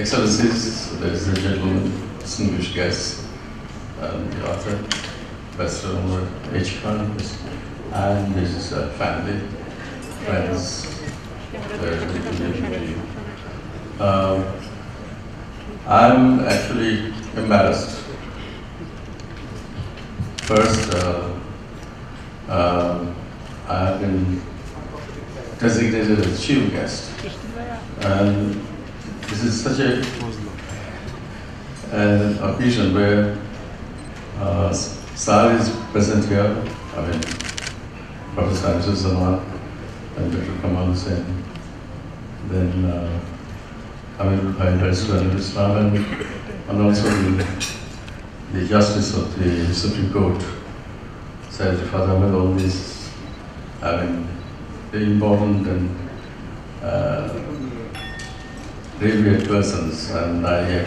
Excellencies, ladies and gentlemen, distinguished guests, the author, Professor Noor and his family, friends, I'm actually embarrassed. First, I have been designated as chief guest, and this is such an occasion where Sir is present here. I mean, Professor Asaduzzaman and Dr. Kamal Hussain, then Amir President of Islam, and also the Justice of the Supreme Court, Syed Rifat Ahmed. All these, I mean, very important and revered persons, and I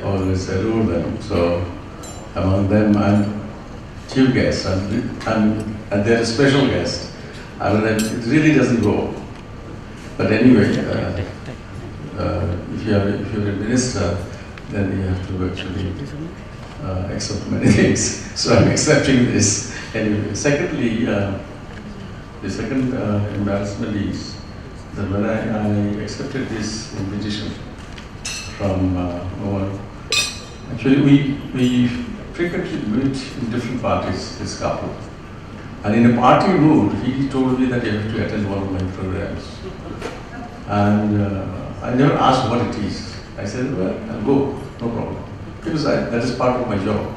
always adore them. So among them, I'm chief guest, and they're a special guest. I mean, it really doesn't go. But anyway, if you're a minister, then you have to actually accept many things. So I'm accepting this. Anyway, secondly, the second embarrassment is that when I accepted this invitation from Noor, actually we frequently meet in different parties, this couple. And in a party mood, he told me that you have to attend one of my programs. And I never asked what it is. I said, well, I'll go, no problem. Because that is part of my job.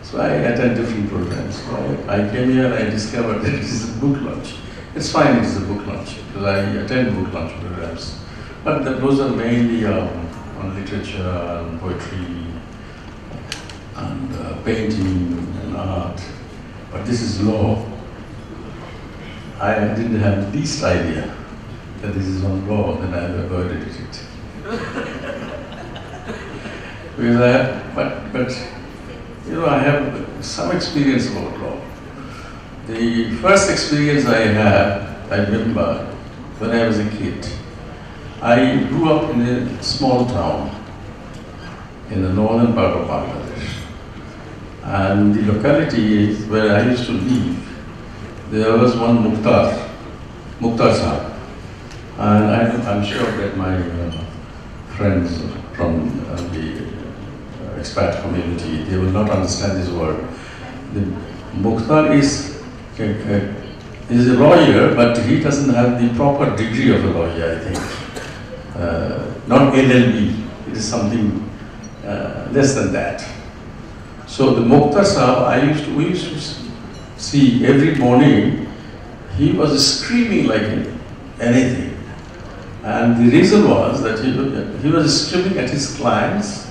So I attend different programs. So I came here and I discovered that it is a book launch. It's fine, it is a book launch, because I attend book launch programs. But those are mainly on literature and poetry and painting and art. But this is law. I didn't have the least idea that this is on law, then I have avoided it. But you know, I have some experience about law. The first experience I had, I remember, when I was a kid. I grew up in a small town in the northern part of Bangladesh. And the locality where I used to live, there was one Mukhtar Sahib. And I'm sure that my friends from the expat community, they will not understand this word. The Mukhtar is a lawyer, but he doesn't have the proper degree of a lawyer, I think. Not LLB, it is something less than that. So the Mukhtar Sahib, we used to see every morning, he was screaming like anything. And the reason was that he was screaming at his clients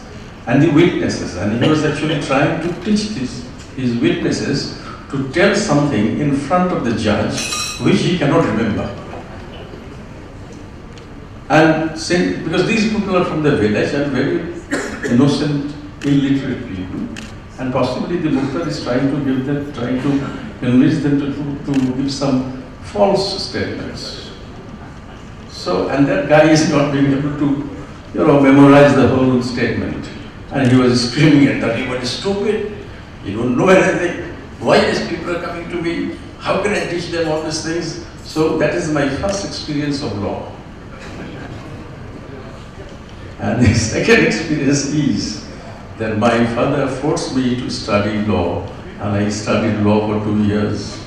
and the witnesses, and he was actually trying to teach his witnesses to tell something in front of the judge which he cannot remember. And because these people are from the village and very innocent, illiterate people, and possibly the Mukhtar is trying to convince them to give some false statements. So, and that guy is not being able to, memorize the whole statement. And he was screaming at that, "You are stupid, you don't know anything, why these people are coming to me, how can I teach them all these things?" So that is my first experience of law. And the second experience is that my father forced me to study law, and I studied law for 2 years.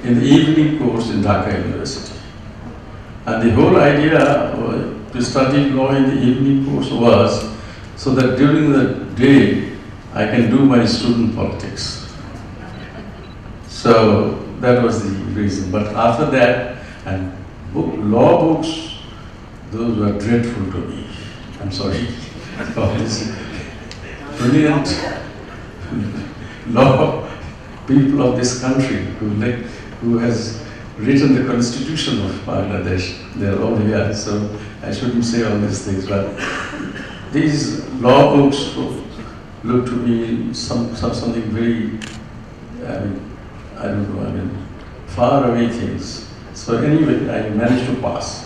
In the evening course in Dhaka University. And the whole idea to study law in the evening course was so that during the day I can do my student politics. So that was the reason. But after that, and law books, those were dreadful to me. I'm sorry. All these brilliant law people of this country who has written the constitution of Bangladesh. They're all here, so I shouldn't say all these things, but these law books look to me something very, I don't know, far away things. So anyway, I managed to pass,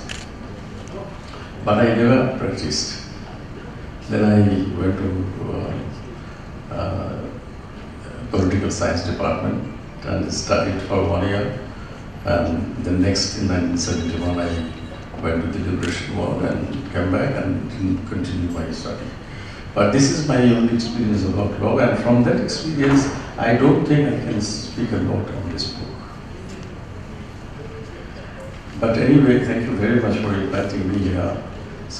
but I never practiced. Then I went to political science department and studied for 1 year. And the next, in 1971, I went to the Liberation War and came back and didn't continue my study. But this is my only experience about law, and from that experience, I don't think I can speak a lot on this book. But anyway, thank you very much for inviting me here,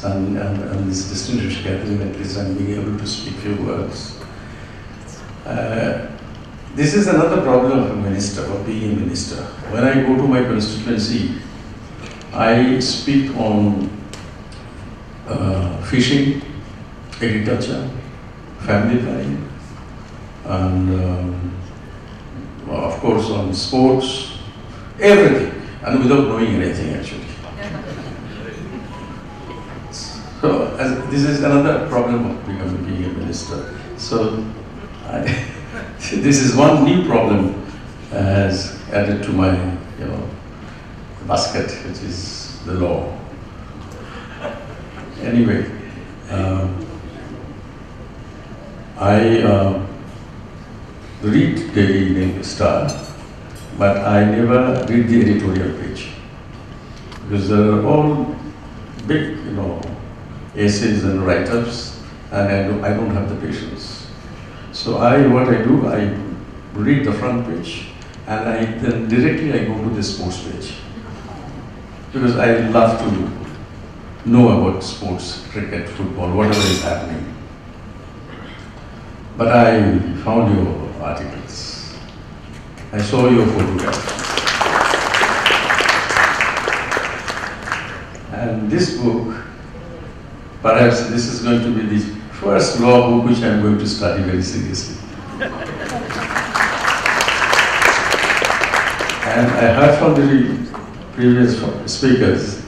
and this distinguished gathering, at least I'm being able to speak few words. This is another problem of a minister, of being a minister. When I go to my constituency, I speak on fishing, agriculture, family planning, and of course on sports, everything, and without knowing anything actually. So this is another problem of being a minister. So this is one new problem as added to my basket, which is the law. Anyway, I read Daily Star, but I never read the editorial page because they are all big, essays and write-ups, and I don't have the patience. So what I do, I read the front page, and then directly I go to the sports page because I love to know about sports, cricket, football, whatever is happening. But I found your articles. I saw your photograph. And this book, perhaps this is going to be the first law book which I am going to study very seriously. And I heard from the previous speakers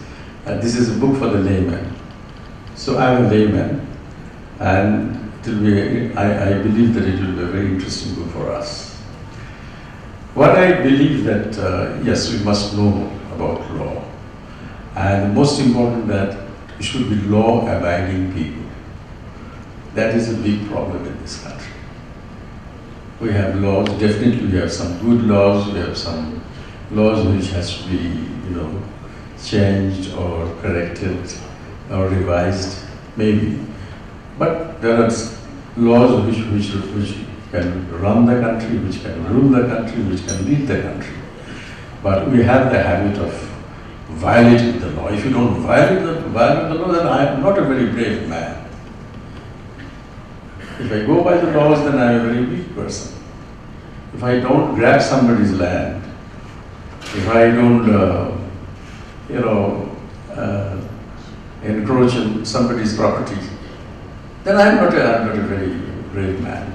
that this is a book for the layman. So I am a layman, and it will be, I believe that it will be a very interesting book for us. What I believe that, yes, we must know about law. And most important that we should be law-abiding people. That is a big problem in this country. We have laws, definitely we have some good laws, we have some laws which has to be, changed or corrected or revised, maybe. But there are laws which can run the country, which can rule the country, which can lead the country. But we have the habit of violating the law. If you don't violate the law, then I am not a very brave man. If I go by the laws, then I am a very weak person. If I don't grab somebody's land, if I don't, encroach on somebody's property, then I am not a very brave man.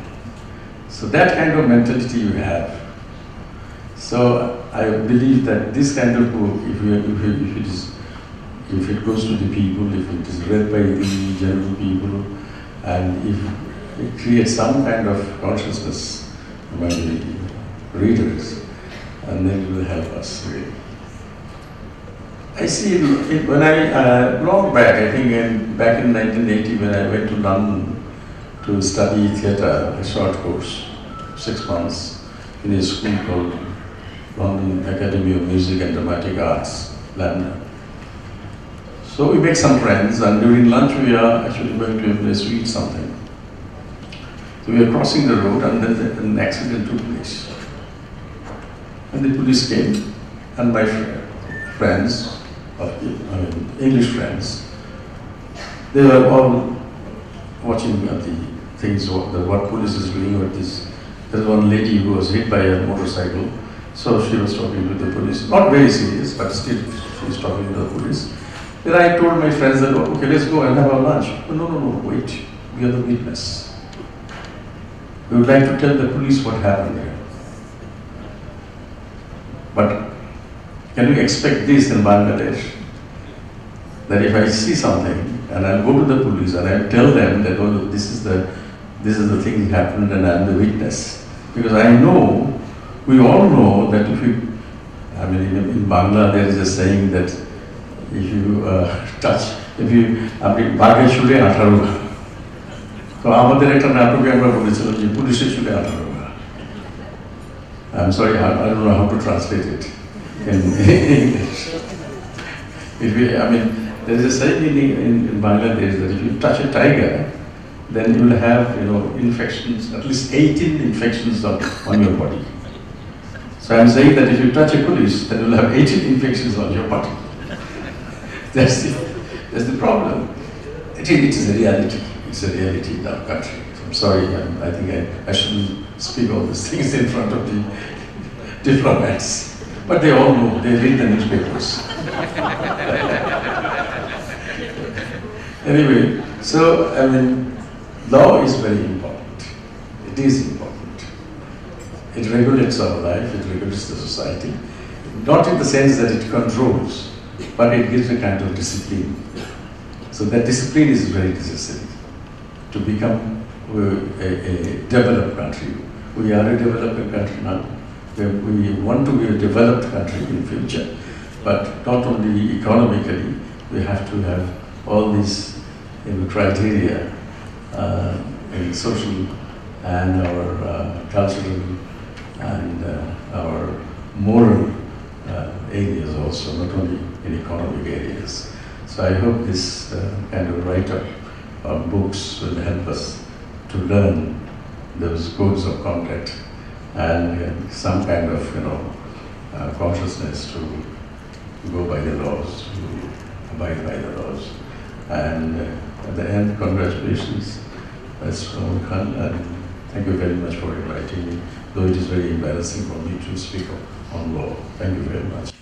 So that kind of mentality you have. So I believe that this kind of book, if it goes to the people, if it is read by the general people, and if it creates some kind of consciousness among the readers, and then it will help us really. I see, when I, long back, I think back in 1980, when I went to London to study theatre, a short course, 6 months, in a school called London Academy of Music and Dramatic Arts, London. So we make some friends, and during lunch we are actually going to a place to eat something. So we are crossing the road, and then an accident took place. And the police came, and my friends, English friends, they were all watching the things, what police is doing. There was one lady who was hit by a motorcycle, so she was talking to the police. Not very serious, but still she was talking to the police. Then I told my friends that, okay, let's go and have our lunch. No, wait, we are the witness. We would like to tell the police what happened here. But can we expect this in Bangladesh? That if I see something and I'll go to the police and I'll tell them that, oh, this is the thing that happened and I'm the witness. Because I know, we all know that if we I mean, in Bangla, there is a saying that if you আপনি বাঘে ছুটে 18 ঘা, তো আমাদের একটা নাটকে আমরা বলেছিলাম যে পুলিশে ছুটে 18 ঘা। I'm sorry, I don't know how to translate it in English. I mean, there is a saying in Bangladesh that if you touch a tiger, then you will have, infections, at least 18 infections on your body. So I'm saying that if you touch a police, then you will have 18 infections on your body. That's the problem. It is a reality. It's a reality in our country. I'm sorry, I think I shouldn't speak all these things in front of the diplomats. But they all know, they read the newspapers. Anyway, so, I mean, law is very important. It is important. It regulates our life, it regulates the society. Not in the sense that it controls, but it gives a kind of discipline. So that discipline is very necessary to become a developed country. We are a developing country now. We want to be a developed country in the future, but not only economically, we have to have all these criteria in social and our cultural and our moral areas also, not only in economic areas. So I hope this kind of write-up of books will help us to learn those codes of conduct and some kind of, consciousness to go by the laws, to abide by the laws. And at the end, congratulations, Mr. Khan, and thank you very much for inviting me, though it is very embarrassing for me to speak on law. Thank you very much.